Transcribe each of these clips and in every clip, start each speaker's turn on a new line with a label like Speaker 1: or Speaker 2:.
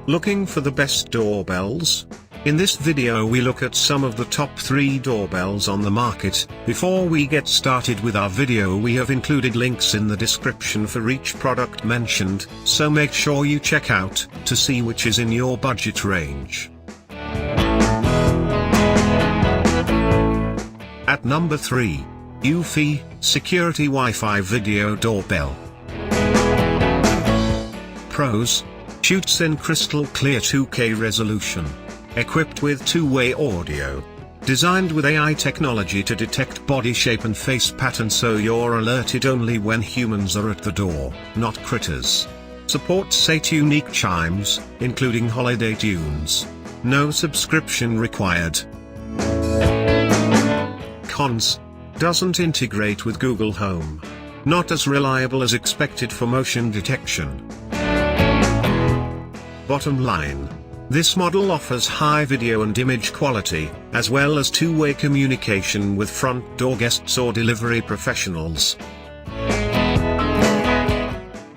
Speaker 1: Looking for the best doorbells? In this video we look at some of the top 3 doorbells on the market. Before we get started with our video, we have included links in the description for each product mentioned, so make sure you check out to see which is in your budget range. At number 3. Eufy Security Wi-Fi Video Doorbell. Pros: shoots in crystal clear 2K resolution. Equipped with two-way audio. Designed with AI technology to detect body shape and face pattern, so you're alerted only when humans are at the door, not critters. Supports 8 unique chimes, including holiday tunes. No subscription required. Cons: doesn't integrate with Google Home. Not as reliable as expected for motion detection. Bottom line: this model offers high video and image quality, as well as two-way communication with front door guests or delivery professionals.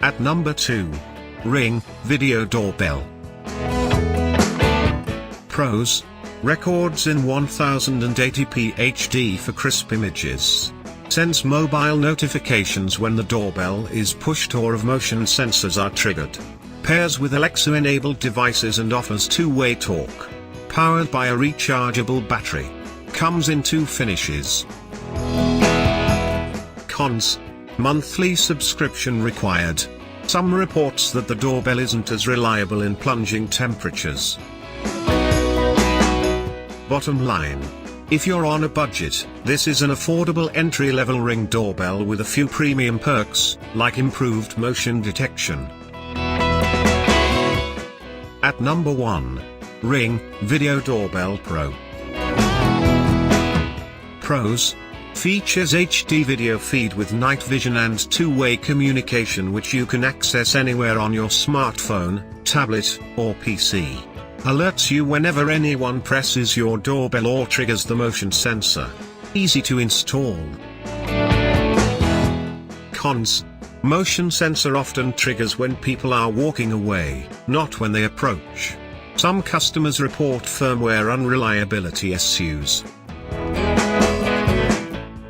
Speaker 1: At number 2. Ring Video Doorbell. Pros: records in 1080p HD for crisp images. Sends mobile notifications when the doorbell is pushed or if motion sensors are triggered. Pairs with Alexa-enabled devices and offers two-way talk. Powered by a rechargeable battery. Comes in 2 finishes. Cons: monthly subscription required. Some reports that the doorbell isn't as reliable in plunging temperatures. Bottom line: if you're on a budget, this is an affordable entry-level Ring doorbell with a few premium perks, like improved motion detection. At number 1. Ring Video Doorbell Pro. Pros: features HD video feed with night vision and two-way communication, which you can access anywhere on your smartphone, tablet, or PC. Alerts you whenever anyone presses your doorbell or triggers the motion sensor. Easy to install. Cons: motion sensor often triggers when people are walking away, not when they approach. Some customers report firmware unreliability issues.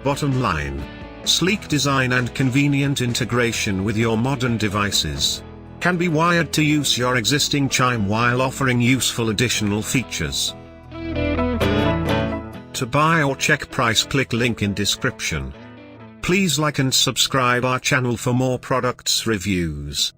Speaker 1: Bottom line: sleek design and convenient integration with your modern devices. Can be wired to use your existing chime while offering useful additional features. To buy or check price, click link in description. Please like and subscribe our channel for more products reviews.